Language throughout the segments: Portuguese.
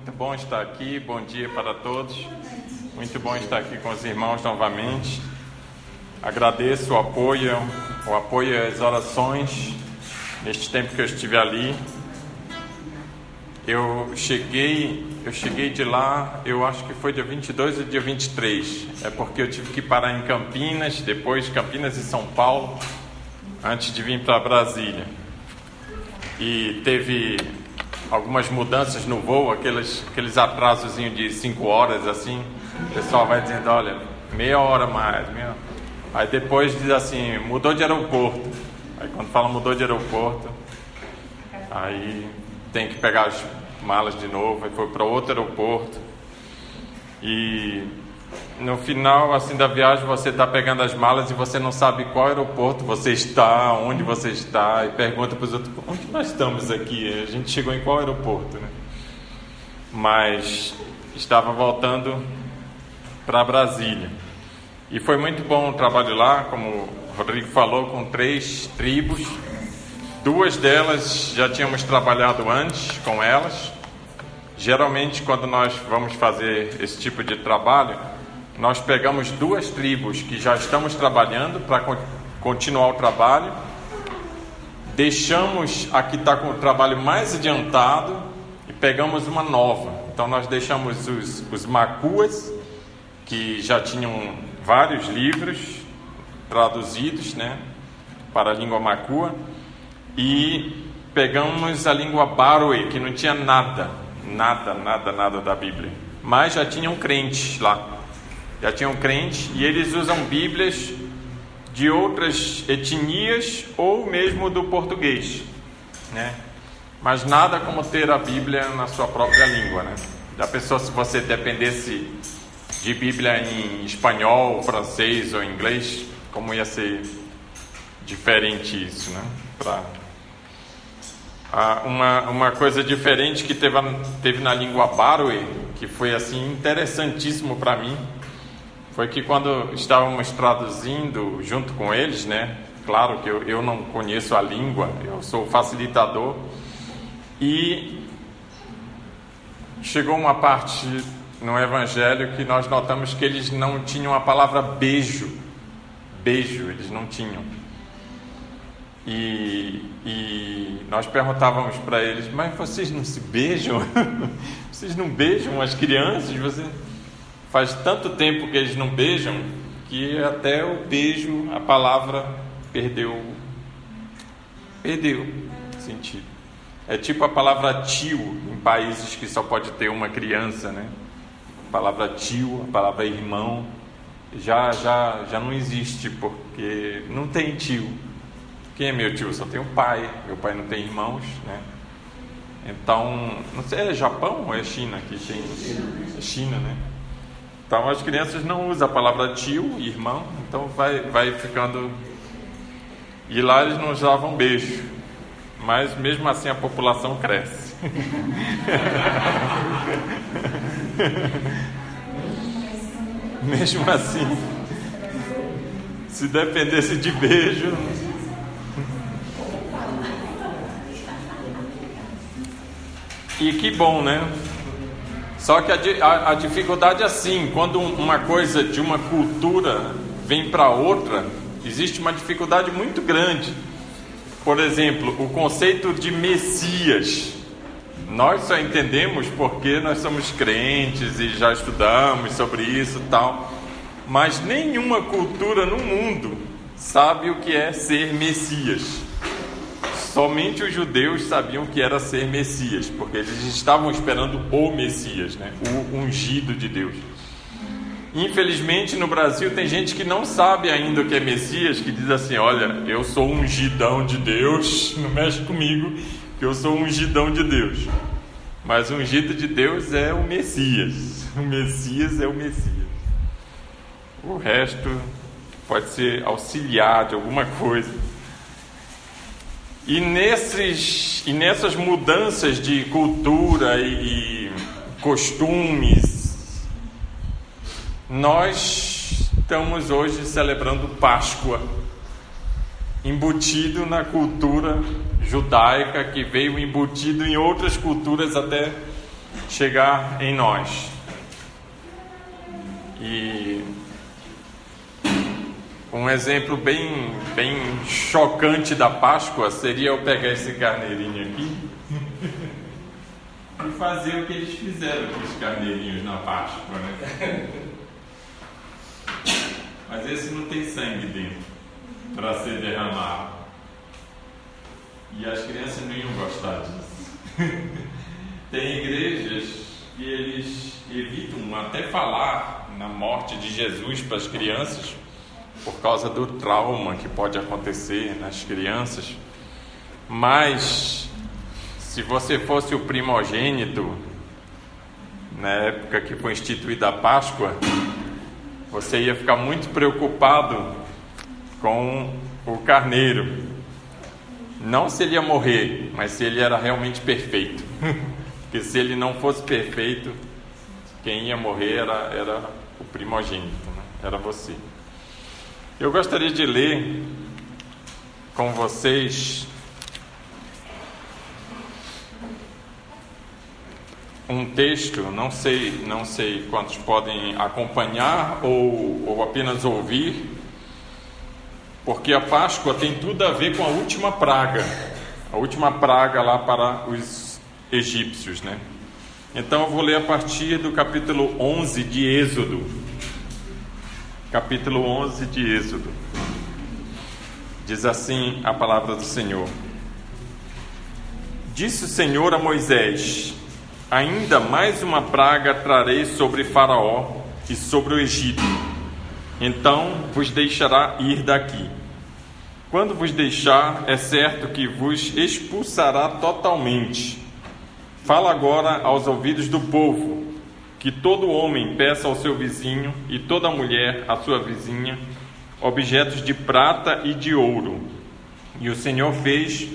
Muito bom estar aqui, bom dia para todos. Muito bom estar aqui com os irmãos novamente. Agradeço o apoio e as orações neste tempo que eu estive ali. Eu cheguei de lá, eu acho que foi dia 22 e dia 23. É porque eu tive que parar em Campinas, depois Campinas e São Paulo, antes de vir para Brasília. E teve algumas mudanças no voo, aqueles atrasozinhos de 5 horas, assim. O pessoal vai dizendo, olha, meia hora mais. Aí depois diz assim, mudou de aeroporto. Aí quando fala mudou de aeroporto, aí tem que pegar as malas de novo. Aí foi para outro aeroporto. E no final assim da viagem você está pegando as malas e você não sabe qual aeroporto você está, onde você está, e pergunta para os outros, onde nós estamos aqui? A gente chegou em qual aeroporto, né? Mas estava voltando para Brasília. E foi muito bom o trabalho lá, como o Rodrigo falou, com 3 tribos. 2 delas já tínhamos trabalhado antes com elas. Geralmente quando nós vamos fazer esse tipo de trabalho, nós pegamos 2 tribos que já estamos trabalhando para continuar o trabalho, deixamos a que está com o trabalho mais adiantado e pegamos uma nova. Então nós deixamos os macuas, que já tinham vários livros traduzidos, né, para a língua macua, e pegamos a língua Barué, que não tinha nada da Bíblia, mas já tinham crentes lá. Já tinham crentes e eles usam Bíblias de outras etnias ou mesmo do português, né? Mas nada como ter a Bíblia na sua própria língua, né? Da pessoa, se você dependesse de Bíblia em espanhol, francês ou inglês, como ia ser diferente isso, né? Uma coisa diferente que teve na língua Barué, que foi assim interessantíssimo para mim, foi que quando estávamos traduzindo junto com eles, né? Claro que eu não conheço a língua, eu sou facilitador, e chegou uma parte no Evangelho que nós notamos que eles não tinham a palavra beijo, eles não tinham. E nós perguntávamos para eles, mas vocês não se beijam? Vocês não beijam as crianças? Faz tanto tempo que eles não beijam que até o beijo, a palavra perdeu sentido. É tipo a palavra tio em países que só pode ter uma criança, né? A palavra tio, a palavra irmão já não existe, porque não tem tio. Quem é meu tio? Só tem o pai. Meu pai não tem irmãos, né? Então, não sei, é Japão ou é China que tem? É China, né? Então as crianças não usam a palavra tio, irmão, então vai ficando. E lá eles não usavam beijo, mas mesmo assim a população cresce. Mesmo assim, se dependesse de beijo. E que bom, né? Só que a dificuldade é assim, quando uma coisa de uma cultura vem para outra, existe uma dificuldade muito grande. Por exemplo, o conceito de Messias. Nós só entendemos porque nós somos crentes e já estudamos sobre isso e tal. Mas nenhuma cultura no mundo sabe o que é ser Messias. Somente os judeus sabiam que era ser Messias, porque eles estavam esperando o Messias, né? O ungido de Deus. Infelizmente no Brasil tem gente que não sabe ainda o que é Messias, que diz assim, olha, eu sou ungidão de Deus, não mexe comigo, que eu sou ungidão de Deus. Mas o ungido de Deus é o Messias, o Messias é o Messias. O resto pode ser auxiliar de alguma coisa. E nessas mudanças de cultura e costumes, nós estamos hoje celebrando Páscoa, embutido na cultura judaica, que veio embutido em outras culturas até chegar em nós. E um exemplo bem chocante da Páscoa seria eu pegar esse carneirinho aqui e fazer o que eles fizeram com os carneirinhos na Páscoa, né? Mas esse não tem sangue dentro para ser derramado. E as crianças não iam gostar disso. Tem igrejas que eles evitam até falar na morte de Jesus para as crianças, por causa do trauma que pode acontecer nas crianças. Mas se você fosse o primogênito na época que foi instituída a Páscoa, você ia ficar muito preocupado com o carneiro. Não se ele ia morrer, mas se ele era realmente perfeito. Porque se ele não fosse perfeito, quem ia morrer era o primogênito, né? Era você. Eu gostaria de ler com vocês um texto, não sei quantos podem acompanhar ou apenas ouvir, porque a Páscoa tem tudo a ver com a última praga lá para os egípcios, né? Então eu vou ler a partir do capítulo 11 de Êxodo. Capítulo 11 de Êxodo. Diz assim a palavra do Senhor: Disse o Senhor a Moisés: Ainda mais uma praga trarei sobre Faraó e sobre o Egito. Então vos deixará ir daqui. Quando vos deixar, é certo que vos expulsará totalmente. Fala agora aos ouvidos do povo, que todo homem peça ao seu vizinho e toda mulher à sua vizinha objetos de prata e de ouro. E o Senhor fez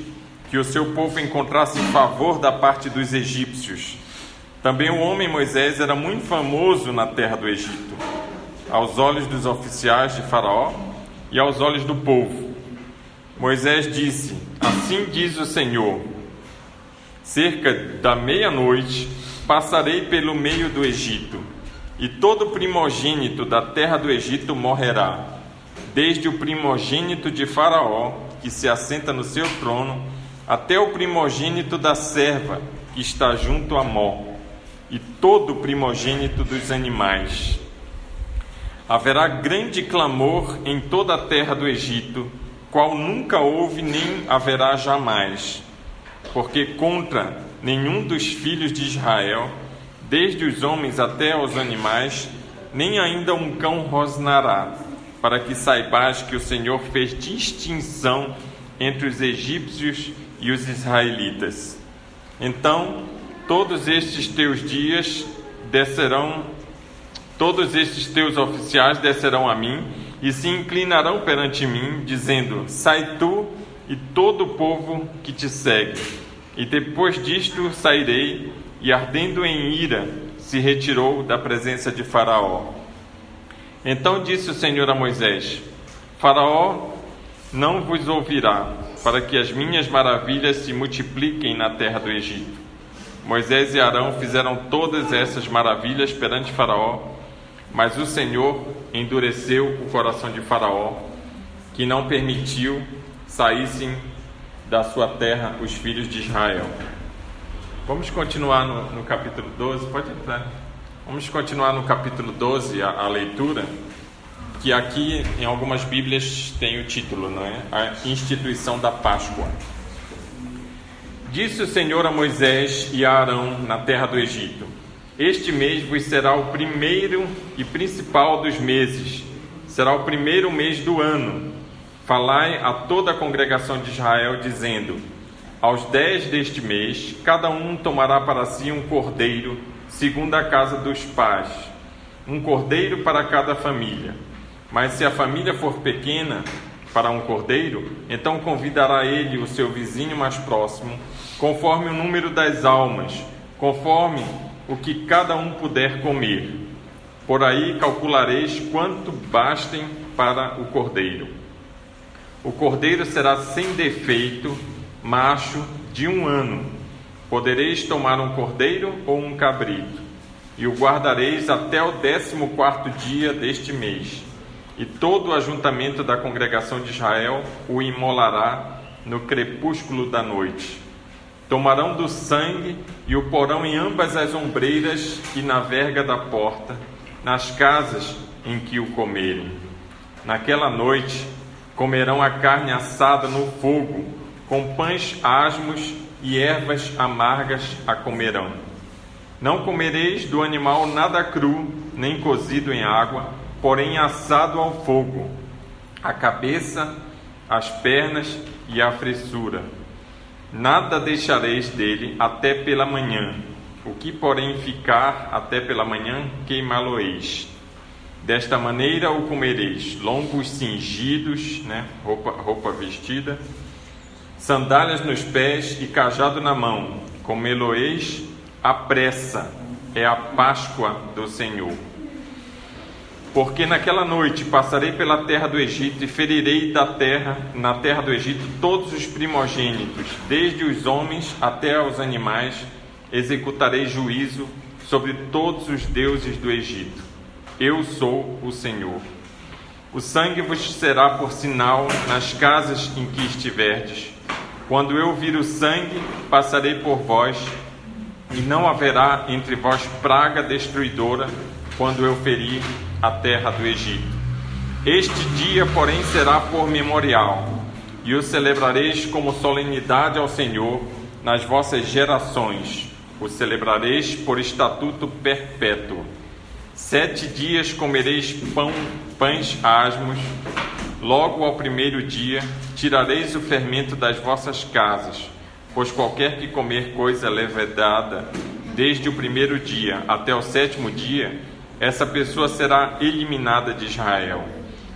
que o seu povo encontrasse favor da parte dos egípcios. Também o homem Moisés era muito famoso na terra do Egito, aos olhos dos oficiais de Faraó e aos olhos do povo. Moisés disse: Assim diz o Senhor: cerca da meia-noite passarei pelo meio do Egito, e todo primogênito da terra do Egito morrerá, desde o primogênito de Faraó, que se assenta no seu trono, até o primogênito da serva, que está junto a Mó, e todo primogênito dos animais. Haverá grande clamor em toda a terra do Egito, qual nunca houve nem haverá jamais, porque contra nenhum dos filhos de Israel, desde os homens até aos animais, nem ainda um cão rosnará, para que saibais que o Senhor fez distinção entre os egípcios e os israelitas. Então, todos estes teus oficiais descerão a mim e se inclinarão perante mim, dizendo: sai tu e todo o povo que te segue. E depois disto sairei, e ardendo em ira, se retirou da presença de Faraó. Então disse o Senhor a Moisés: Faraó não vos ouvirá, para que as minhas maravilhas se multipliquem na terra do Egito. Moisés e Arão fizeram todas essas maravilhas perante Faraó, mas o Senhor endureceu o coração de Faraó, que não permitiu saíssem da sua terra os filhos de Israel. Vamos continuar no capítulo 12, pode entrar. Vamos continuar no capítulo 12 a leitura, que aqui em algumas Bíblias tem o título, não é? A instituição da Páscoa. Disse o Senhor a Moisés e a Arão na terra do Egito: este mês vos será o primeiro e principal dos meses, será o primeiro mês do ano. Falai a toda a congregação de Israel, dizendo: aos 10 deste mês, cada um tomará para si um cordeiro, segundo a casa dos pais, um cordeiro para cada família. Mas se a família for pequena para um cordeiro, então convidará ele o seu vizinho mais próximo, conforme o número das almas, conforme o que cada um puder comer. Por aí calculareis quanto bastem para o cordeiro. O cordeiro será sem defeito, macho, de 1 ano. Podereis tomar um cordeiro ou um cabrito, e o guardareis até o 14º dia deste mês, e todo o ajuntamento da congregação de Israel o imolará no crepúsculo da noite. Tomarão do sangue e o porão em ambas as ombreiras e na verga da porta, nas casas em que o comerem. Naquela noite comerão a carne assada no fogo, com pães asmos e ervas amargas a comerão. Não comereis do animal nada cru, nem cozido em água, porém assado ao fogo, a cabeça, as pernas e a fressura. Nada deixareis dele até pela manhã. O que, porém, ficar até pela manhã, queimá-lo-eis. Desta maneira o comereis: lombos cingidos, roupa vestida, sandálias nos pés e cajado na mão. Comê-lo-eis à pressa. É a Páscoa do Senhor. Porque naquela noite passarei pela terra do Egito e ferirei na terra do Egito todos os primogênitos, desde os homens até os animais. Executarei juízo sobre todos os deuses do Egito. Eu sou o Senhor. O sangue vos será por sinal nas casas em que estiverdes. Quando eu vir o sangue, passarei por vós, e não haverá entre vós praga destruidora, quando eu ferir a terra do Egito. Este dia, porém, será por memorial, e o celebrareis como solenidade ao Senhor nas vossas gerações. O celebrareis por estatuto perpétuo. 7 dias comereis pães asmos. Logo ao primeiro dia tirareis o fermento das vossas casas, pois qualquer que comer coisa levedada, desde o primeiro dia até o 7º dia, essa pessoa será eliminada de Israel.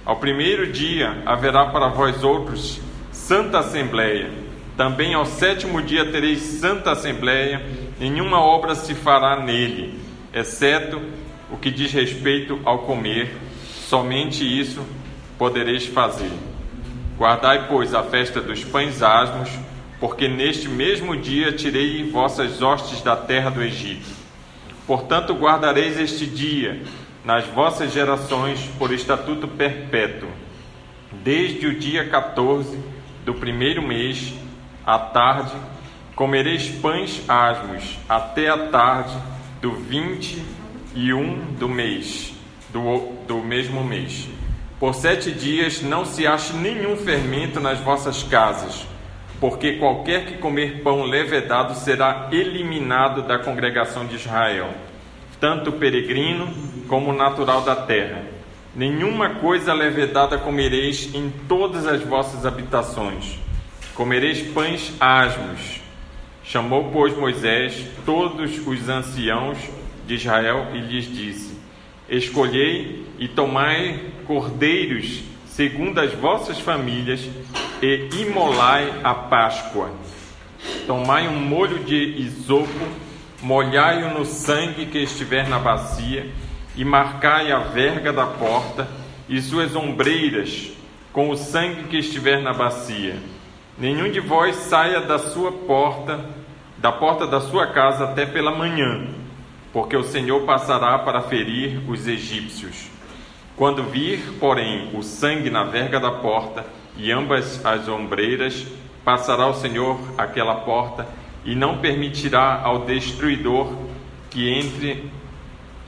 Ao primeiro dia haverá para vós outros santa assembleia. Também ao 7º dia tereis santa assembleia. Nenhuma obra se fará nele, exceto o que diz respeito ao comer. Somente isso podereis fazer. Guardai, pois, a festa dos pães asmos, porque neste mesmo dia tirei vossas hostes da terra do Egito. Portanto, guardareis este dia nas vossas gerações por estatuto perpétuo. Desde o dia 14 do primeiro mês, à tarde, comereis pães asmos, até a tarde do 21 do mês, do mesmo mês. Por 7 dias não se ache nenhum fermento nas vossas casas, porque qualquer que comer pão levedado será eliminado da congregação de Israel, tanto peregrino como natural da terra. Nenhuma coisa levedada comereis em todas as vossas habitações. Comereis pães asmos. Chamou, pois, Moisés todos os anciãos de Israel e lhes disse: escolhei e tomai cordeiros segundo as vossas famílias e imolai a Páscoa. Tomai um molho de isopo, molhai-o no sangue que estiver na bacia, e marcai a verga da porta e suas ombreiras com o sangue que estiver na bacia. Nenhum de vós saia da porta da sua casa até pela manhã, porque o Senhor passará para ferir os egípcios. Quando vir, porém, o sangue na verga da porta e ambas as ombreiras, passará o Senhor aquela porta e não permitirá ao destruidor que entre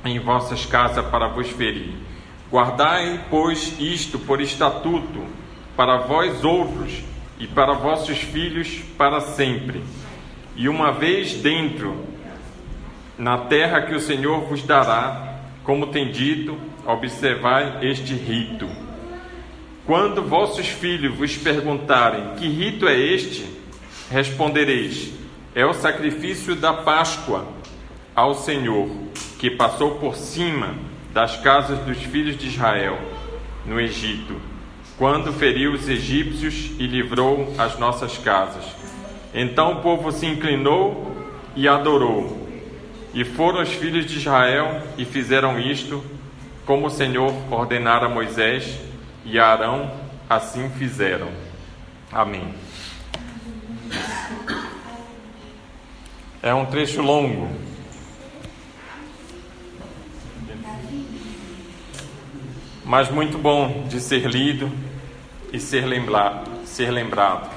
em vossas casas para vos ferir. Guardai, pois, isto por estatuto para vós outros e para vossos filhos para sempre. E uma vez dentro, na terra que o Senhor vos dará, como tem dito, observai este rito. Quando vossos filhos vos perguntarem: que rito é este? Respondereis: é o sacrifício da Páscoa ao Senhor, que passou por cima das casas dos filhos de Israel no Egito, quando feriu os egípcios e livrou as nossas casas. Então o povo se inclinou e adorou. E foram os filhos de Israel e fizeram isto, como o Senhor ordenara a Moisés e a Arão, assim fizeram. Amém. É um trecho longo. Mas muito bom de ser lido e ser lembrado.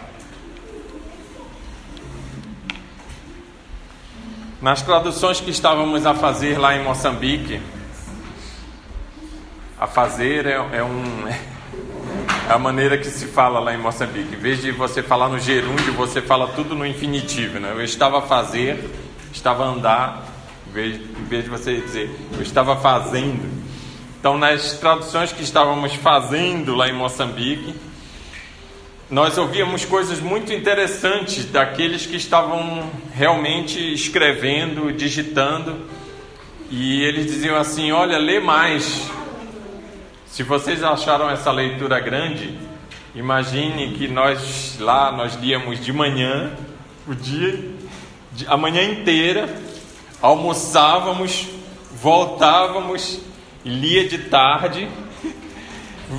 Nas traduções que estávamos a fazer lá em Moçambique, a fazer é a maneira que se fala lá em Moçambique. Em vez de você falar no gerúndio, você fala tudo no infinitivo, né? Eu estava a fazer, estava a andar, em vez de você dizer eu estava fazendo. Então, nas traduções que estávamos fazendo lá em Moçambique, nós ouvíamos coisas muito interessantes daqueles que estavam realmente escrevendo, digitando, e eles diziam assim: olha, lê mais. Se vocês acharam essa leitura grande, imagine que nós líamos de manhã, a manhã inteira, almoçávamos, voltávamos, lia de tarde,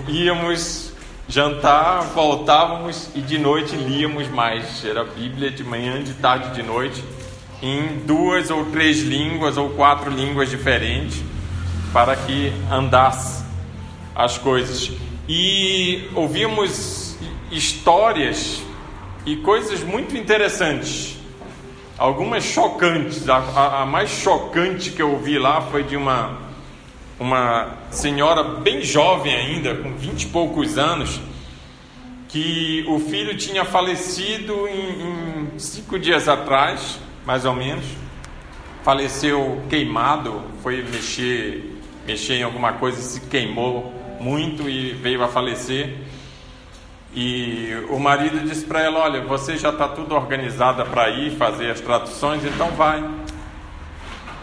íamos jantar, voltávamos e de noite líamos mais. Era a Bíblia de manhã, de tarde, de noite, em 2 ou 3 línguas ou 4 línguas diferentes, para que andasse as coisas. E ouvimos histórias e coisas muito interessantes, algumas chocantes. A mais chocante que eu ouvi lá foi de uma senhora bem jovem ainda, com 20 e poucos anos, que o filho tinha falecido em 5 dias atrás, mais ou menos. Faleceu queimado, foi mexer em alguma coisa e se queimou muito e veio a falecer. E o marido disse para ela: olha, você já está tudo organizada para ir fazer as traduções, então vai.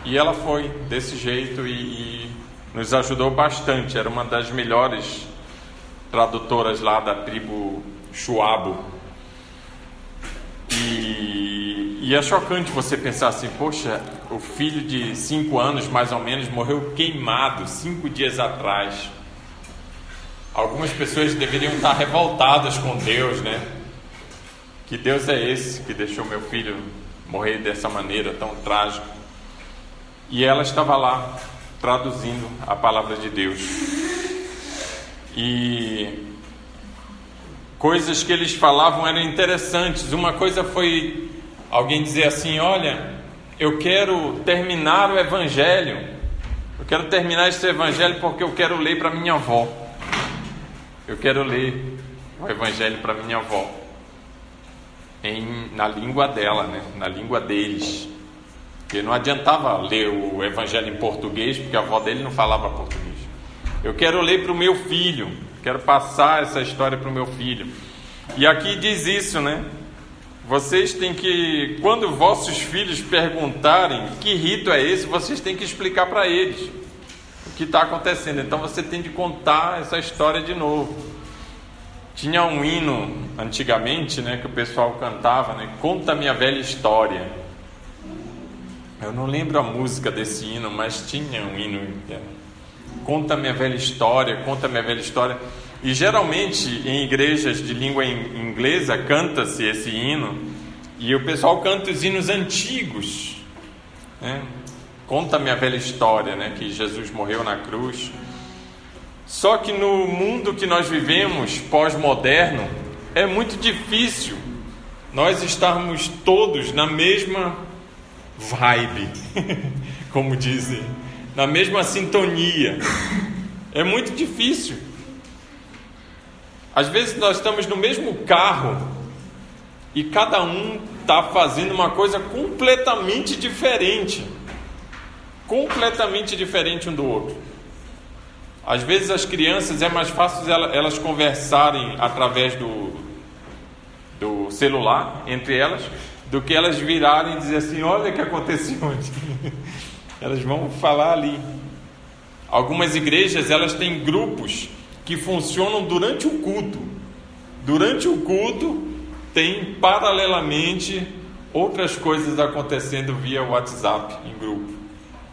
E ela foi desse jeito e nos ajudou bastante. Era uma das melhores tradutoras lá da tribo Chuabo. E é chocante você pensar assim: poxa, o filho de 5 anos mais ou menos morreu queimado 5 dias atrás. Algumas pessoas deveriam estar revoltadas com Deus, né? Que Deus é esse que deixou meu filho morrer dessa maneira tão trágica? E ela estava lá traduzindo a palavra de Deus. E coisas que eles falavam eram interessantes. Uma coisa foi alguém dizer assim: olha, eu quero terminar o evangelho. Eu quero terminar esse evangelho porque eu quero ler para minha avó. Eu quero ler o evangelho para minha avó na língua dela, né? Na língua deles. Porque não adiantava ler o evangelho em português, porque a avó dele não falava português. Eu quero ler para o meu filho, quero passar essa história para o meu filho. E aqui diz isso, né? Vocês têm que, quando vossos filhos perguntarem que rito é esse, vocês têm que explicar para eles o que está acontecendo. Então você tem de contar essa história de novo. Tinha um hino antigamente, né, que o pessoal cantava, né? Conta minha velha história. Eu não lembro a música desse hino, mas tinha um hino que era Conta minha velha história, conta minha velha história. E geralmente em igrejas de língua inglesa canta-se esse hino, e o pessoal canta os hinos antigos, né? Conta minha velha história, né? Que Jesus morreu na cruz. Só que no mundo que nós vivemos, pós-moderno, é muito difícil nós estarmos todos na mesma vibe, como dizem, na mesma sintonia. É muito difícil. Às vezes nós estamos no mesmo carro e cada um está fazendo uma coisa completamente diferente um do outro. Às vezes as crianças é mais fácil elas conversarem através do celular entre elas, do que elas virarem e dizer assim: olha o que aconteceu ontem. Elas vão falar ali. Algumas igrejas, elas têm grupos que funcionam durante o culto. Durante o culto tem paralelamente outras coisas acontecendo via WhatsApp em grupo.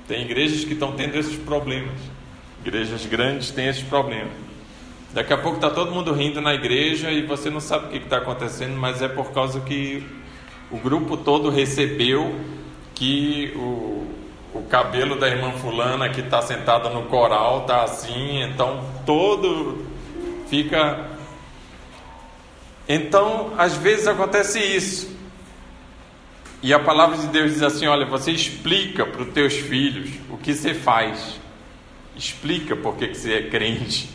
Tem igrejas que estão tendo esses problemas. Igrejas grandes têm esses problemas. Daqui a pouco está todo mundo rindo na igreja e você não sabe o que está acontecendo, mas é por causa que o grupo todo recebeu que o cabelo da irmã fulana que está sentada no coral está assim, então todo fica... Então, às vezes acontece isso. E a palavra de Deus diz assim: olha, você explica para os teus filhos o que você faz. Explica por que você é crente.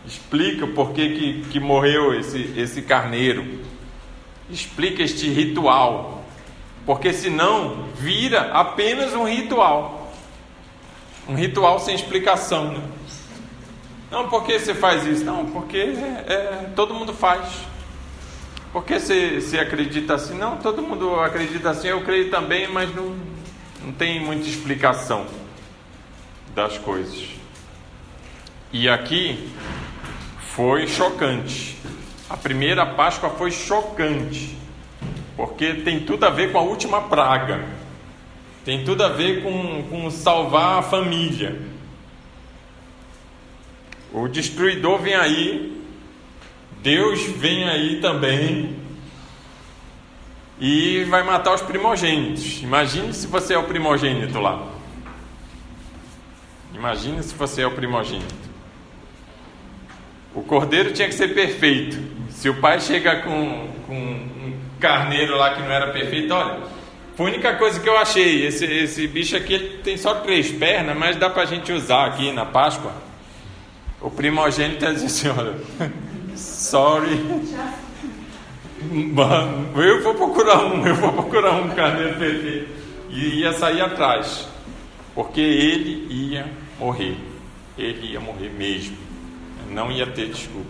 Explica por que morreu esse carneiro. Explica este ritual. Porque senão vira apenas um ritual. Um ritual sem explicação, né? Não, por que você faz isso? Não, porque todo mundo faz. Por que você acredita assim? Não, todo mundo acredita assim, eu creio também, mas não tem muita explicação das coisas. E aqui foi chocante. A primeira Páscoa foi chocante, porque tem tudo a ver com a última praga. Tem tudo a ver com salvar a família. O destruidor vem aí, Deus vem aí também e vai matar os primogênitos. Imagine se você é o primogênito lá. Imagine se você é o primogênito. O cordeiro tinha que ser perfeito. Se o pai chega com um carneiro lá que não era perfeito, olha, foi a única coisa que eu achei. Esse bicho aqui ele tem só 3 pernas, mas dá pra gente usar aqui na Páscoa. O primogênito diz assim: olha, sorry, eu vou procurar um carneiro perfeito. E ia sair atrás, porque ele ia morrer mesmo, não ia ter desculpa,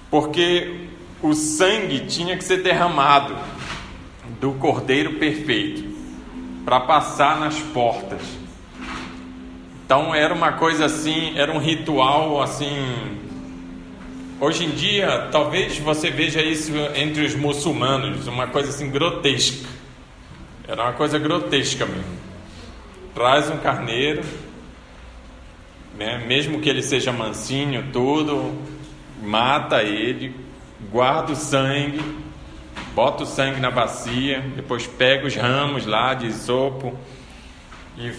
porque o sangue tinha que ser derramado do cordeiro perfeito para passar nas portas. Então era uma coisa assim, era um ritual assim. Hoje em dia, talvez você veja isso entre os muçulmanos, uma coisa assim grotesca. Era uma coisa grotesca mesmo. Traz um carneiro, né, mesmo que ele seja mansinho, tudo, mata ele, guarda o sangue, bota o sangue na bacia, depois pega os ramos lá de isopo e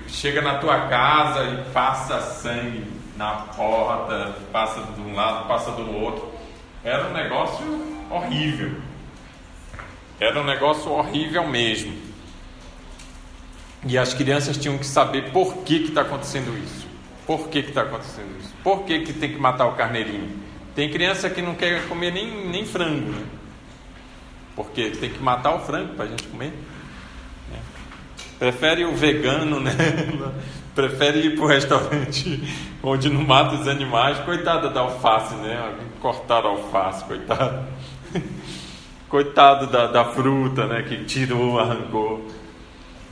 chega na tua casa e passa sangue na porta, passa de um lado, passa do outro. Era um negócio horrível. Era um negócio horrível mesmo. E as crianças tinham que saber por que está acontecendo isso. Por que está acontecendo isso? Por que tem que matar o carneirinho? Tem criança que não quer comer nem frango, né? Porque tem que matar o frango para a gente comer. Né? Prefere o vegano, né? Prefere ir para o restaurante onde não mata os animais. Coitada da alface, né? Cortaram a alface, coitado. Coitado da fruta, né? Que tirou, arrancou.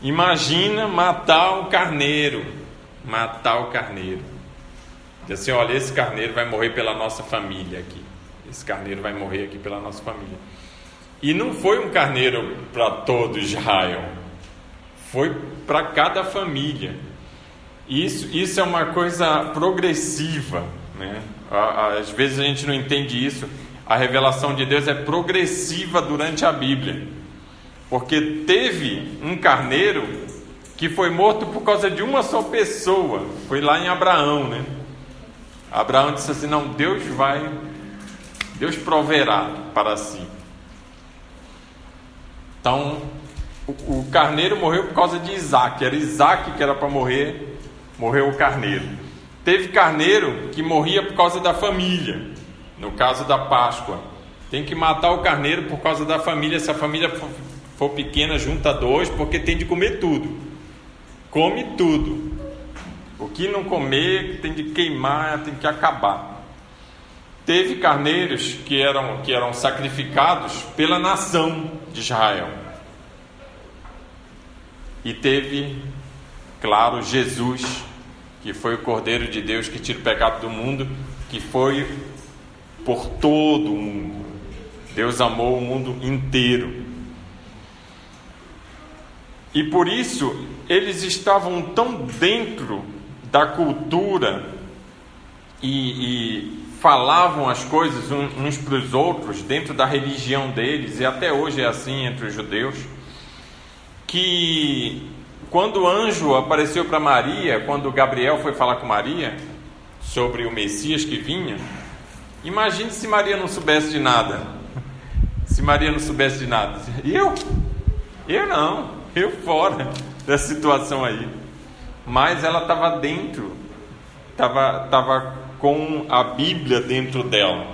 Imagina matar o carneiro. Matar o carneiro. Diz assim: olha, esse carneiro vai morrer pela nossa família aqui. Esse carneiro vai morrer aqui pela nossa família. E não foi um carneiro para todo Israel. Foi para cada família. Isso é uma coisa progressiva, né? Às vezes a gente não entende isso. A revelação de Deus é progressiva durante a Bíblia, porque teve um carneiro que foi morto por causa de uma só pessoa. Foi lá em Abraão, né? Abraão disse assim: não, Deus proverá para si. Então o carneiro morreu por causa de Isaac. Era Isaac que era para morrer. Morreu o carneiro. Teve carneiro que morria por causa da família. No caso da Páscoa, tem que matar o carneiro por causa da família. Se a família for pequena, junta 2, porque tem de comer tudo. Come tudo. O que não comer tem de queimar, tem que acabar. Teve carneiros que eram sacrificados pela nação de Israel. E teve, claro, Jesus, que foi o Cordeiro de Deus que tira o pecado do mundo, que foi por todo o mundo. Deus amou o mundo inteiro. E por isso, eles estavam tão dentro da cultura e falavam as coisas uns para os outros, dentro da religião deles, e até hoje é assim entre os judeus, que quando o anjo apareceu para Maria, quando Gabriel foi falar com Maria sobre o Messias que vinha, imagine se Maria não soubesse de nada. Se Maria não soubesse de nada. Eu não, eu fora da situação aí. Mas ela estava dentro, estava com a Bíblia dentro dela.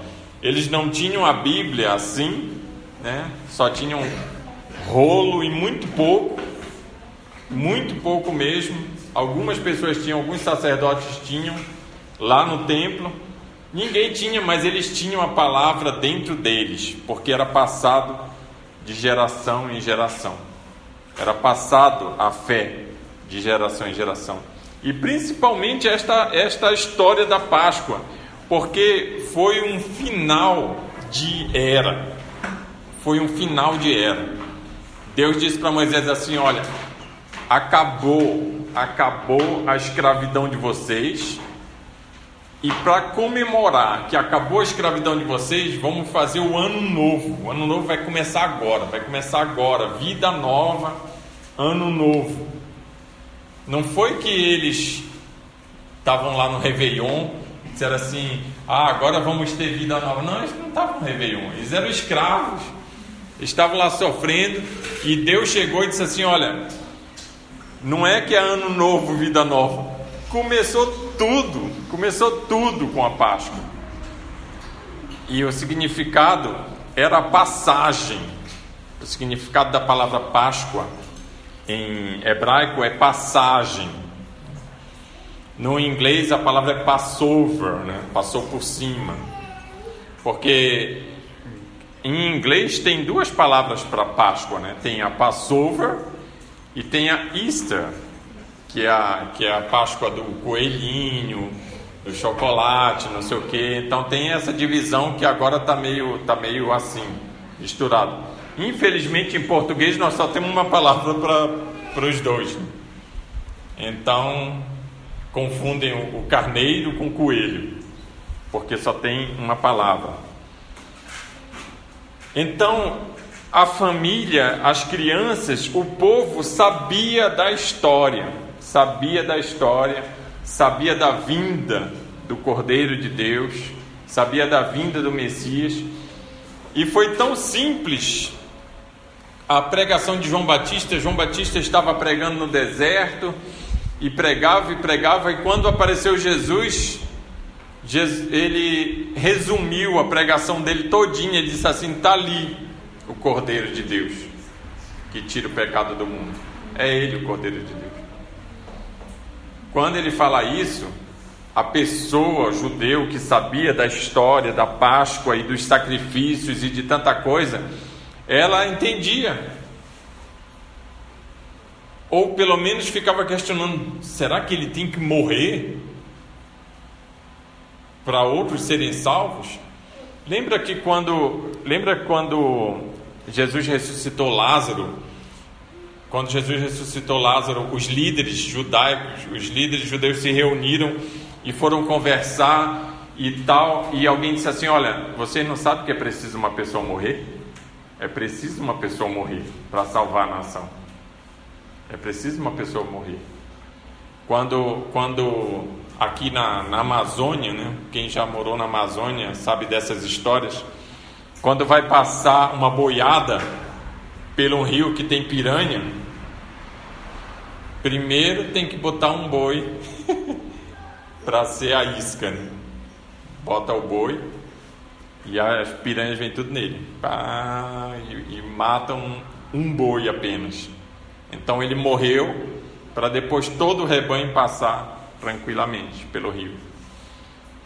Eles não tinham a Bíblia assim, né? Só tinham rolo e muito pouco mesmo. Algumas pessoas tinham, alguns sacerdotes tinham lá no templo. Ninguém tinha, mas eles tinham a palavra dentro deles, porque era passado de geração em geração. Era passado a fé de geração em geração. E principalmente esta história da Páscoa, porque foi um final de era. Foi um final de era. Deus disse para Moisés assim: olha, acabou a escravidão de vocês, e para comemorar que acabou a escravidão de vocês, vamos fazer o ano novo. O ano novo vai começar agora, vida nova, ano novo. Não foi que eles estavam lá no Réveillon, disseram assim: agora vamos ter vida nova. Não, eles não estavam no Réveillon, eles eram escravos, estavam lá sofrendo, e Deus chegou e disse assim: olha, não é que é ano novo, vida nova. Começou tudo com a Páscoa. E o significado era a passagem. O significado da palavra Páscoa em hebraico é passagem. No inglês a palavra é Passover, né? Passou por cima. Porque em inglês tem duas palavras para Páscoa, né? Tem a Passover e tem a Easter, que é a Páscoa do coelhinho, do chocolate, não sei o que. Então tem essa divisão que agora está meio assim, misturado. Infelizmente em português nós só temos uma palavra para os dois, né? Então confundem o carneiro com o coelho, porque só tem uma palavra. Então a família, as crianças, o povo sabia da história, sabia da vinda do Cordeiro de Deus, sabia da vinda do Messias. E foi tão simples a pregação de João Batista. João Batista estava pregando no deserto e pregava, e quando apareceu Jesus, ele resumiu a pregação dele todinha. Ele disse assim: está ali o Cordeiro de Deus que tira o pecado do mundo. É ele o Cordeiro de Deus. Quando ele fala isso, a pessoa, o judeu que sabia da história da Páscoa e dos sacrifícios e de tanta coisa, ela entendia. Ou pelo menos ficava questionando: será que ele tem que morrer para outros serem salvos? Lembra quando Jesus ressuscitou Lázaro? Quando Jesus ressuscitou Lázaro, os líderes judeus se reuniram e foram conversar e tal, e alguém disse assim: olha, vocês não sabem que é preciso uma pessoa morrer? É preciso uma pessoa morrer para salvar a nação. É preciso uma pessoa morrer. Quando aqui na Amazônia, né, quem já morou na Amazônia sabe dessas histórias, quando vai passar uma boiada pelo rio que tem piranha, primeiro tem que botar um boi para ser a isca, né? Bota o boi e as piranhas vêm tudo nele, e matam um boi apenas. Então ele morreu para depois todo o rebanho passar tranquilamente pelo rio.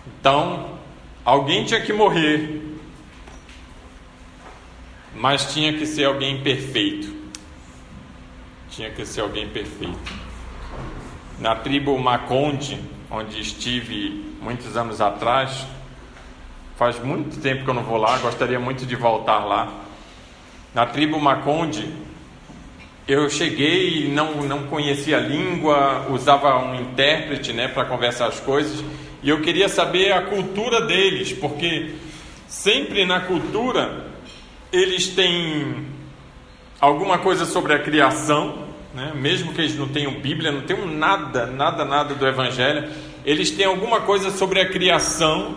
Então alguém tinha que morrer, mas tinha que ser alguém perfeito. Na tribo Maconde, onde estive muitos anos atrás, faz muito tempo que eu não vou lá, gostaria muito de voltar lá. Na tribo Maconde, eu cheguei e não conhecia a língua, usava um intérprete, né, para conversar as coisas, e eu queria saber a cultura deles, porque sempre na cultura eles têm alguma coisa sobre a criação, né? Mesmo que eles não tenham Bíblia, não tenham nada do Evangelho, eles têm alguma coisa sobre a criação,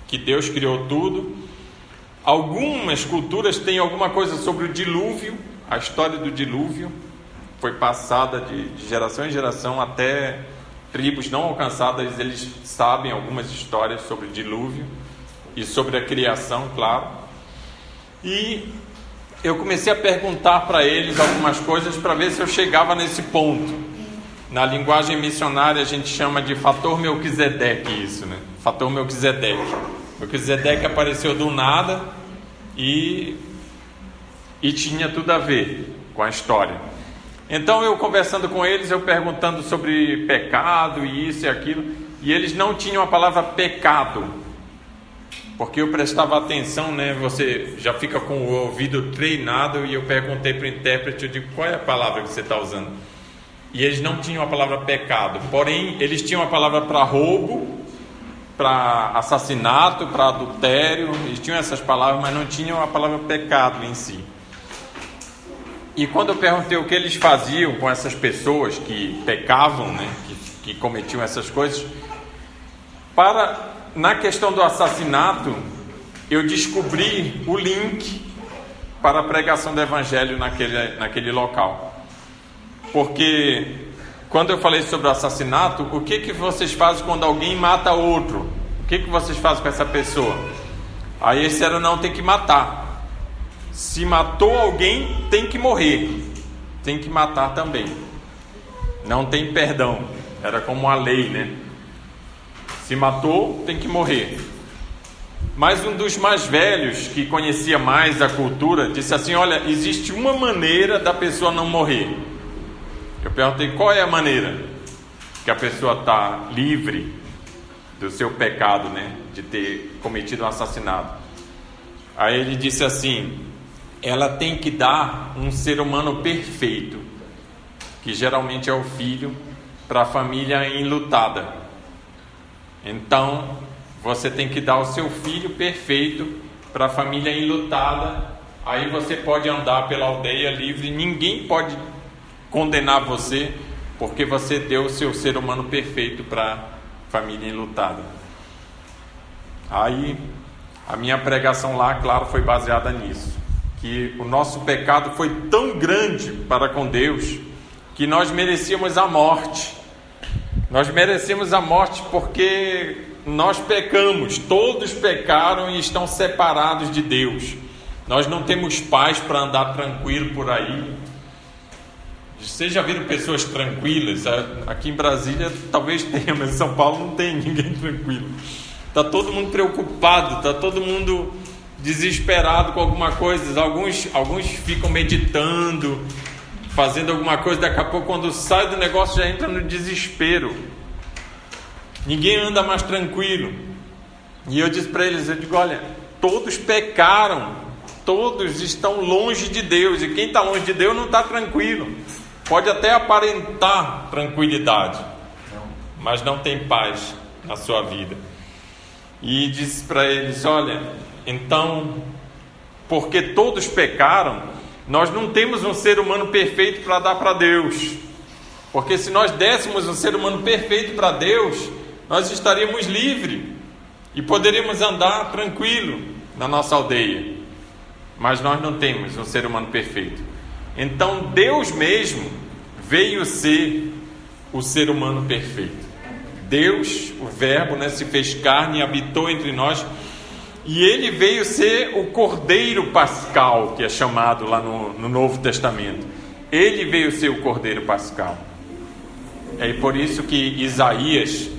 que Deus criou tudo. Algumas culturas têm alguma coisa sobre o dilúvio, a história do dilúvio foi passada de geração em geração, até tribos não alcançadas, eles sabem algumas histórias sobre o dilúvio e sobre a criação, claro. E eu comecei a perguntar para eles algumas coisas para ver se eu chegava nesse ponto. Na linguagem missionária a gente chama de fator Melquisedeque isso, né? Fator Melquisedeque. Melquisedeque apareceu do nada e tinha tudo a ver com a história. Então eu conversando com eles, eu perguntando sobre pecado e isso e aquilo, e eles não tinham a palavra pecado, porque eu prestava atenção, né? Você já fica com o ouvido treinado, e eu perguntei para o intérprete, eu digo, qual é a palavra que você está usando? E eles não tinham a palavra pecado, porém eles tinham a palavra para roubo, para assassinato, para adultério, eles tinham essas palavras, mas não tinham a palavra pecado em si. E quando eu perguntei o que eles faziam com essas pessoas que pecavam, né, que cometiam essas coisas, na questão do assassinato, eu descobri o link para a pregação do Evangelho naquele local. Porque quando eu falei sobre o assassinato, o que vocês fazem quando alguém mata outro? O que vocês fazem com essa pessoa? Aí eles disseram, não, tem que matar. Se matou alguém, tem que morrer, tem que matar também, não tem perdão. Era como a lei, né? Se matou, tem que morrer. Mas um dos mais velhos, que conhecia mais a cultura, disse assim, olha, existe uma maneira da pessoa não morrer. Eu perguntei, qual é a maneira? Que a pessoa está livre do seu pecado, né? De ter cometido um assassinato. Aí ele disse assim, ela tem que dar um ser humano perfeito, que geralmente é o filho, para a família enlutada. Então, você tem que dar o seu filho perfeito para a família enlutada. Aí você pode andar pela aldeia livre, ninguém pode condenar você, porque você deu o seu ser humano perfeito para a família enlutada. Aí, a minha pregação lá, claro, foi baseada nisso. Que o nosso pecado foi tão grande para com Deus que nós merecíamos a morte. Nós merecemos a morte porque nós pecamos. Todos pecaram e estão separados de Deus. Nós não temos paz para andar tranquilo por aí. Vocês já viram pessoas tranquilas? Aqui em Brasília talvez tenha, mas em São Paulo não tem ninguém tranquilo. Está todo mundo preocupado, está todo mundo desesperado com alguma coisa. Alguns ficam meditando, fazendo alguma coisa, daqui a pouco quando sai do negócio já entra no desespero. Ninguém anda mais tranquilo. E eu disse para eles, eu digo, olha, todos pecaram, todos estão longe de Deus, e quem está longe de Deus não está tranquilo. Pode até aparentar tranquilidade, mas não tem paz na sua vida. E disse para eles, olha, então, porque todos pecaram, nós não temos um ser humano perfeito para dar para Deus. Porque se nós dessemos um ser humano perfeito para Deus, nós estaríamos livres e poderíamos andar tranquilo na nossa aldeia. Mas nós não temos um ser humano perfeito. Então Deus mesmo veio ser o ser humano perfeito. Deus, o Verbo, né, se fez carne e habitou entre nós. E ele veio ser o Cordeiro Pascal, que é chamado lá no Novo Testamento. Ele veio ser o Cordeiro Pascal. É por isso que Isaías,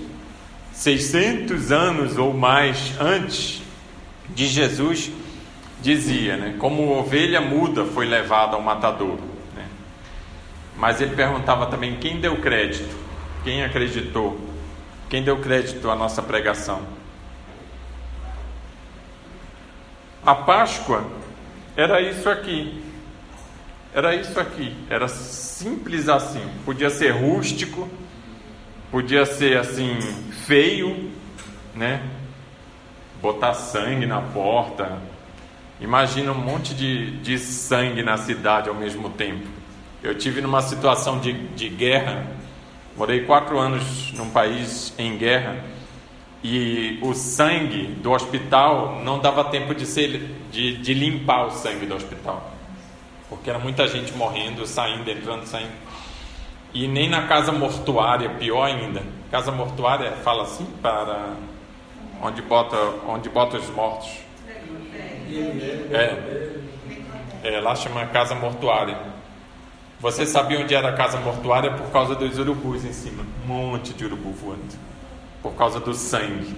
600 anos ou mais antes de Jesus, dizia, né, como ovelha muda foi levada ao matadouro, né? Mas ele perguntava também quem deu crédito, quem acreditou, quem deu crédito à nossa pregação. A Páscoa era isso aqui, era simples assim. Podia ser rústico, podia ser assim feio, né? Botar sangue na porta. Imagina um monte de sangue na cidade ao mesmo tempo. Eu tive numa situação de guerra, morei 4 anos num país em guerra, e o sangue do hospital não dava tempo de limpar o sangue do hospital, porque era muita gente morrendo, saindo, entrando, saindo. E nem na casa mortuária, pior ainda. Casa mortuária, fala assim, para onde bota os mortos. Lá chama casa mortuária. Você sabia onde era a casa mortuária? Por causa dos urubus em cima. Um monte de urubu voando. Por causa do sangue.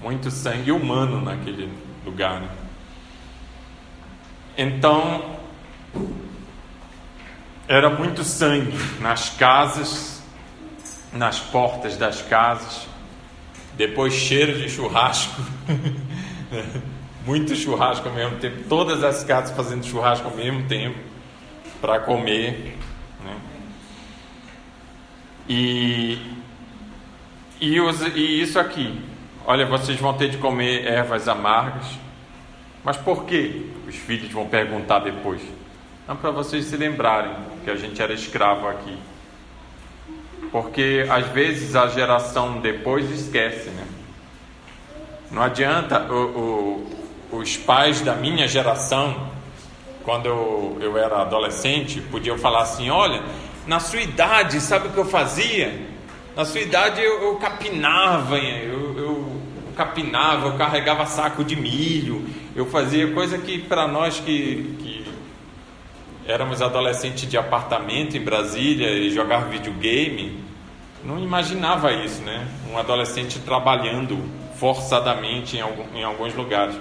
Muito sangue humano naquele lugar, né? Então, era muito sangue nas casas, nas portas das casas. Depois cheiro de churrasco. Muito churrasco ao mesmo tempo. Todas as casas fazendo churrasco ao mesmo tempo para comer, né? E isso aqui, olha, vocês vão ter de comer ervas amargas. Mas por quê? Os filhos vão perguntar depois. Não, para vocês se lembrarem que a gente era escravo aqui. Porque às vezes a geração depois esquece, né? Não adianta os pais da minha geração, quando eu era adolescente, podiam falar assim: olha, na sua idade, sabe o que eu fazia? Na sua idade eu capinava, eu carregava saco de milho, eu fazia coisa que para nós que éramos adolescentes de apartamento em Brasília e jogava videogame, não imaginava isso, né? Um adolescente trabalhando forçadamente em alguns lugares.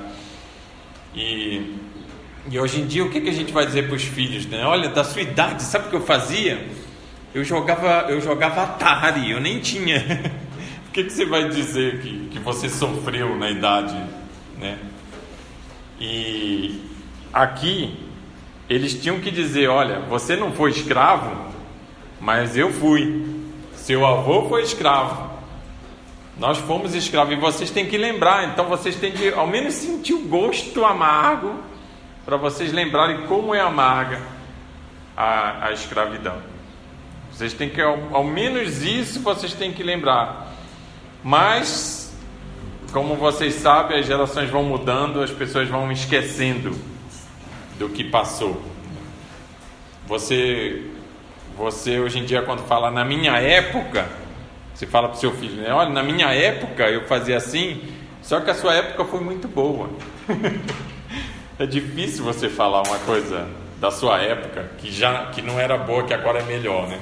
E hoje em dia, o que a gente vai dizer para os filhos, né? Olha, da sua idade, sabe o que eu fazia? Eu jogava Atari, eu nem tinha. O que você vai dizer que você sofreu na idade, né? E aqui eles tinham que dizer: olha, você não foi escravo, mas eu fui. Seu avô foi escravo. Nós fomos escravos. E vocês têm que lembrar. Então vocês têm que ao menos sentir o gosto amargo, para vocês lembrarem como é amarga a escravidão. Vocês têm que, ao menos isso vocês têm que lembrar. Mas, como vocês sabem, as gerações vão mudando, as pessoas vão esquecendo do que passou. Você hoje em dia, quando fala na minha época, você fala para o seu filho, né? Olha, na minha época eu fazia assim, só que a sua época foi muito boa. É difícil você falar uma coisa da sua época que não era boa, que agora é melhor, né?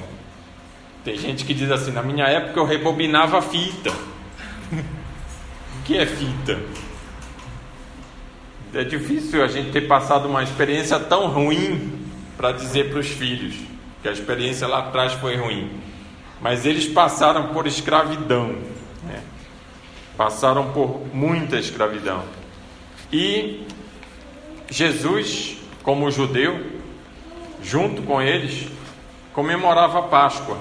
Tem gente que diz assim: na minha época eu rebobinava a fita. O que é fita? É difícil a gente ter passado uma experiência tão ruim para dizer para os filhos que a experiência lá atrás foi ruim. Mas eles passaram por escravidão, né? Passaram por muita escravidão. E Jesus, como judeu, junto com eles, comemorava a Páscoa.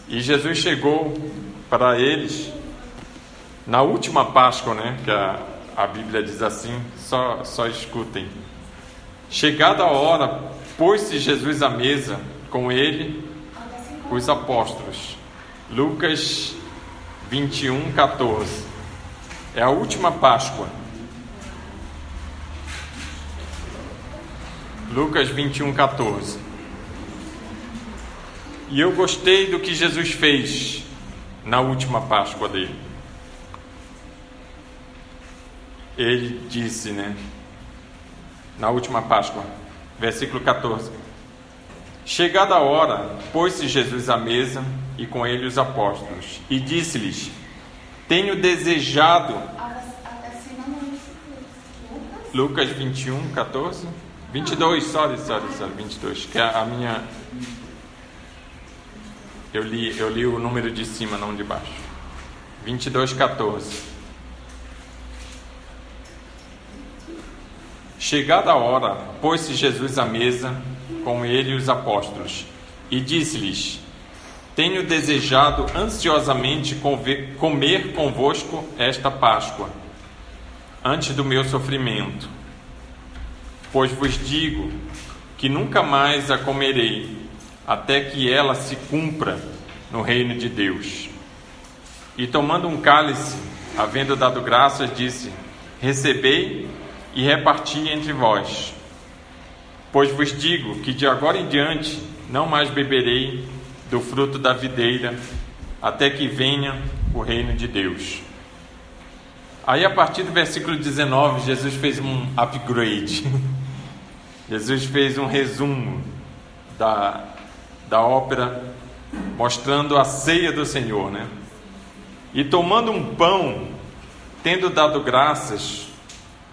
E Jesus chegou para eles na última Páscoa, né? Que a Bíblia diz assim, só escutem. Chegada a hora, pôs-se Jesus à mesa com ele, os apóstolos. Lucas 21, 14. É a última Páscoa. Lucas 21, 14. E eu gostei do que Jesus fez na última Páscoa dele. Ele disse, né? Na última Páscoa, versículo 14. Chegada a hora, pôs-se Jesus à mesa e com ele os apóstolos, e disse-lhes: tenho desejado. Lucas 21, 14. 22, sorry, 22, que a minha. Eu li o número de cima, não de baixo. 22, 14. Chegada a hora, pôs-se Jesus à mesa, com ele os apóstolos, e disse-lhes: tenho desejado ansiosamente comer convosco esta Páscoa, antes do meu sofrimento. Pois vos digo que nunca mais a comerei, até que ela se cumpra no reino de Deus. E tomando um cálice, havendo dado graças, disse: recebei e reparti entre vós. Pois vos digo que de agora em diante não mais beberei do fruto da videira, até que venha o reino de Deus. Aí, a partir do versículo 19, Jesus fez um upgrade. Jesus fez um resumo da ópera, mostrando a ceia do Senhor, né? E tomando um pão, tendo dado graças,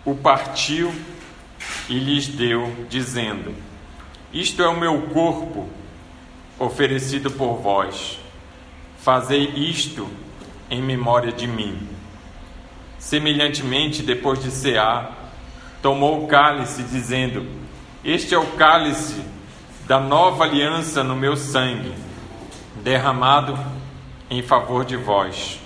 o partiu e lhes deu, dizendo: isto é o meu corpo, oferecido por vós. Fazei isto em memória de mim. Semelhantemente, depois de cear, tomou o cálice, dizendo: este é o cálice da nova aliança no meu sangue, derramado em favor de vós.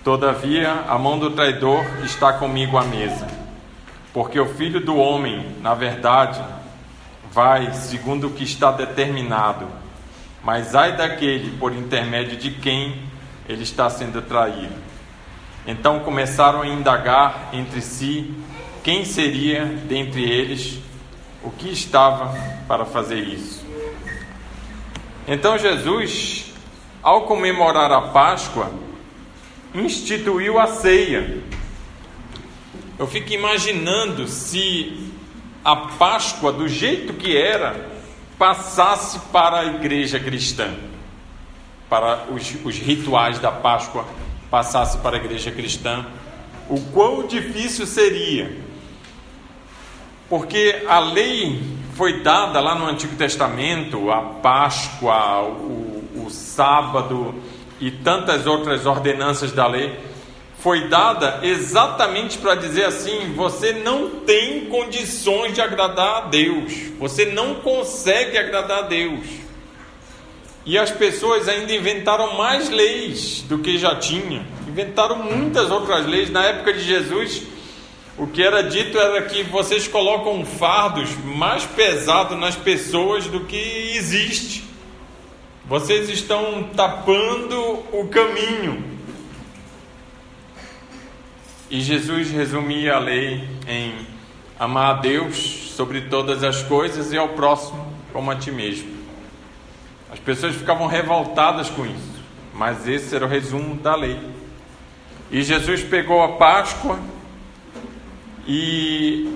Todavia, a mão do traidor está comigo à mesa, porque o Filho do Homem, na verdade, vai segundo o que está determinado, mas ai daquele por intermédio de quem ele está sendo traído. Então começaram a indagar entre si quem seria dentre eles o que estava para fazer isso. Então Jesus, ao comemorar a Páscoa, instituiu a ceia. Eu fico imaginando se a Páscoa, do jeito que era, passasse para a igreja cristã, para os rituais da Páscoa passasse para a igreja cristã, o quão difícil seria. Porque a lei foi dada lá no Antigo Testamento, a Páscoa, o sábado e tantas outras ordenanças da lei, foi dada exatamente para dizer assim: você não tem condições de agradar a Deus, você não consegue agradar a Deus. E as pessoas ainda inventaram mais leis do que já tinha, inventaram muitas outras leis. Na época de Jesus, o que era dito era que vocês colocam fardos mais pesados nas pessoas do que existe. Vocês estão tapando o caminho. E Jesus resumia a lei em amar a Deus sobre todas as coisas e ao próximo como a ti mesmo. As pessoas ficavam revoltadas com isso, mas esse era o resumo da lei. E Jesus pegou a Páscoa e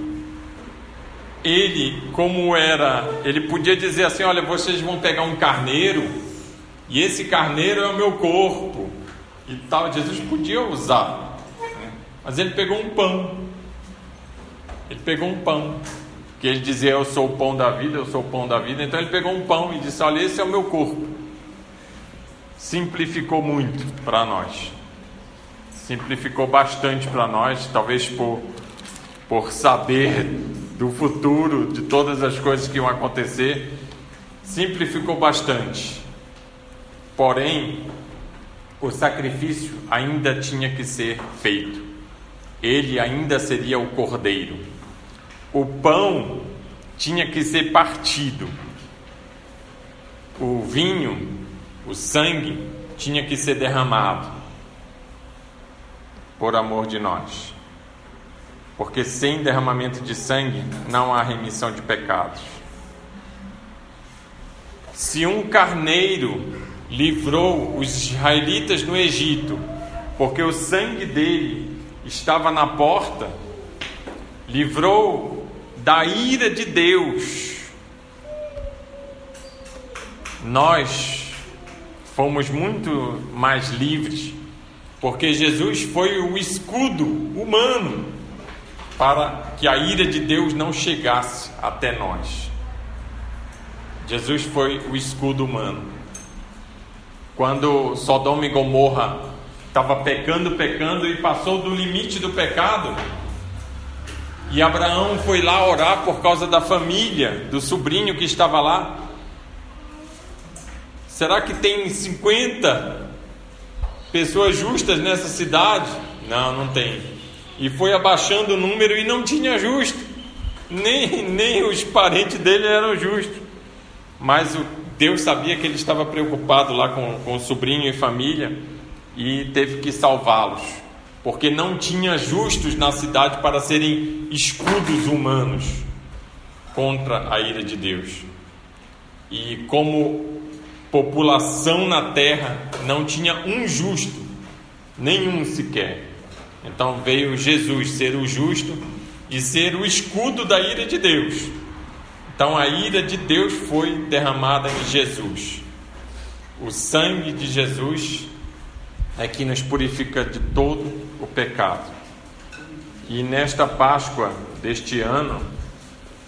ele, como era, ele podia dizer assim: olha, vocês vão pegar um carneiro e esse carneiro é o meu corpo e tal. Jesus podia usar, né? Mas ele pegou um pão. Ele pegou um pão, que ele dizia: eu sou o pão da vida, eu sou o pão da vida. Então ele pegou um pão e disse: olha, esse é o meu corpo. Simplificou muito para nós, simplificou bastante para nós, talvez por saber do futuro, de todas as coisas que iam acontecer, simplificou bastante. Porém, o sacrifício ainda tinha que ser feito. Ele ainda seria o cordeiro. O pão tinha que ser partido. O vinho, o sangue, tinha que ser derramado por amor de nós. Porque sem derramamento de sangue não há remissão de pecados. Se um carneiro livrou os israelitas no Egito, porque o sangue dele estava na porta, livrou da ira de Deus, nós fomos muito mais livres, porque Jesus foi o escudo humano para que a ira de Deus não chegasse até nós. Jesus foi o escudo humano. Quando Sodoma e Gomorra estava pecando e passou do limite do pecado, e Abraão foi lá orar por causa da família, do sobrinho que estava lá. Será que tem 50 pessoas justas nessa cidade? Não, não tem. E foi abaixando o número e não tinha justo. Nem os parentes dele eram justos. Mas Deus sabia que ele estava preocupado lá com o sobrinho e família e teve que salvá-los. Porque não tinha justos na cidade para serem escudos humanos contra a ira de Deus. E como população na terra não tinha um justo, nenhum sequer. Então veio Jesus ser o justo e ser o escudo da ira de Deus. Então a ira de Deus foi derramada em Jesus. O sangue de Jesus é que nos purifica de todo o pecado. E nesta Páscoa deste ano,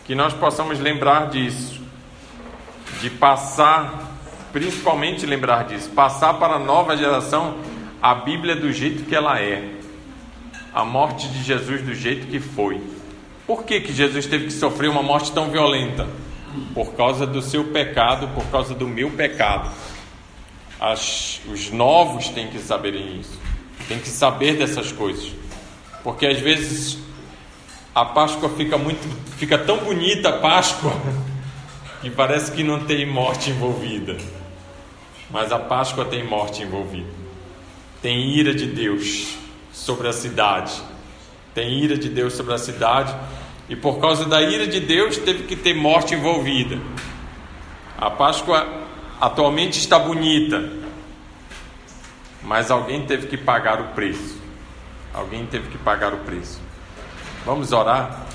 que nós possamos lembrar disso, de passar, principalmente lembrar disso, passar para a nova geração a Bíblia do jeito que ela é, a morte de Jesus do jeito que foi. Por que Jesus teve que sofrer uma morte tão violenta? Por causa do seu pecado, por causa do meu pecado. Os novos têm que saber isso, têm que saber dessas coisas, porque às vezes a Páscoa fica tão bonita, a Páscoa, que parece que não tem morte envolvida, mas a Páscoa tem morte envolvida. Tem ira de Deus sobre a cidade, tem ira de Deus sobre a cidade, e por causa da ira de Deus teve que ter morte envolvida. A Páscoa atualmente está bonita, mas alguém teve que pagar o preço. Alguém teve que pagar o preço. Vamos orar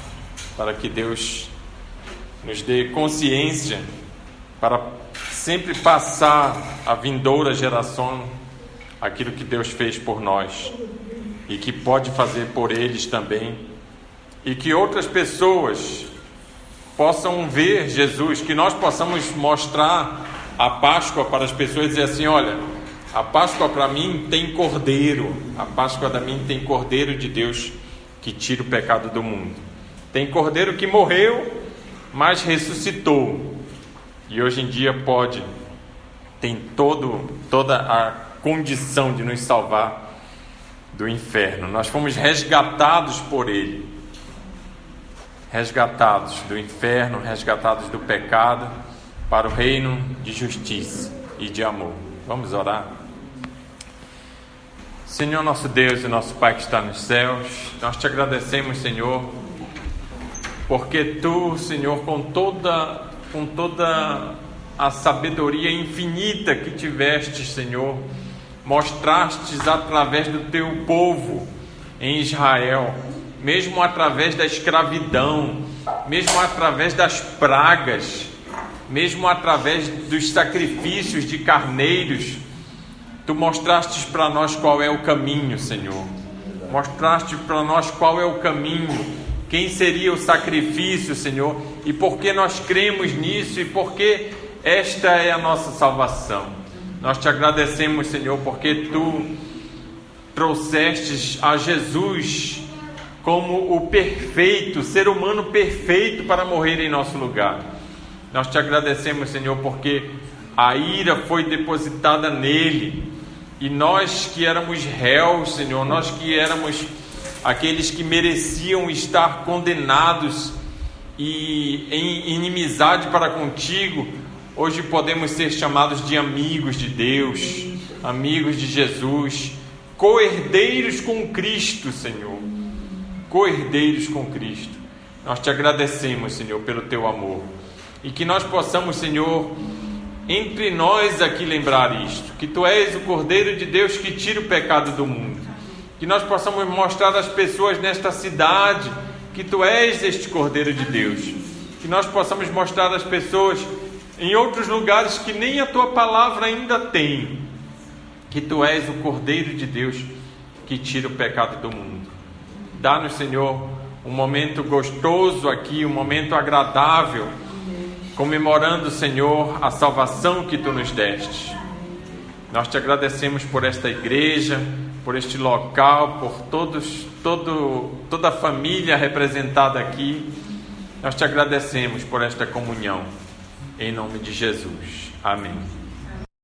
para que Deus nos dê consciência para sempre passar à vindoura geração aquilo que Deus fez por nós e que pode fazer por eles também, e que outras pessoas possam ver Jesus, que nós possamos mostrar a Páscoa para as pessoas e dizer assim: olha, a Páscoa para mim tem cordeiro, a Páscoa para mim tem cordeiro de Deus que tira o pecado do mundo. Tem cordeiro que morreu, mas ressuscitou, e hoje em dia tem toda a condição de nos salvar do inferno. Nós fomos resgatados por Ele, resgatados do inferno, resgatados do pecado, para o reino de justiça e de amor. Vamos orar? Senhor nosso Deus e nosso Pai que está nos céus, nós te agradecemos, Senhor, porque Tu, Senhor, com toda a sabedoria infinita que tiveste, Senhor, mostrastes através do Teu povo em Israel, mesmo através da escravidão, mesmo através das pragas, mesmo através dos sacrifícios de carneiros, Tu mostraste para nós qual é o caminho, Senhor. Mostraste para nós qual é o caminho, quem seria o sacrifício, Senhor, e por que nós cremos nisso e porque esta é a nossa salvação. Nós te agradecemos, Senhor, porque Tu trouxestes a Jesus como o perfeito, ser humano perfeito para morrer em nosso lugar. Nós te agradecemos, Senhor, porque a ira foi depositada nele, e nós que éramos réus, Senhor, nós que éramos aqueles que mereciam estar condenados e em inimizade para contigo, hoje podemos ser chamados de amigos de Deus, amigos de Jesus, co-herdeiros com Cristo, Senhor, co-herdeiros com Cristo. Nós te agradecemos, Senhor, pelo Teu amor, e que nós possamos, Senhor, entre nós aqui lembrar isto, que Tu és o Cordeiro de Deus que tira o pecado do mundo, que nós possamos mostrar às pessoas nesta cidade que Tu és este Cordeiro de Deus, que nós possamos mostrar às pessoas em outros lugares que nem a Tua palavra ainda tem, que Tu és o Cordeiro de Deus que tira o pecado do mundo. Dá-nos, Senhor, um momento gostoso aqui, um momento agradável, comemorando, Senhor, a salvação que Tu nos deste. Nós te agradecemos por esta igreja, por este local, por toda a família representada aqui. Nós te agradecemos por esta comunhão, em nome de Jesus. Amém.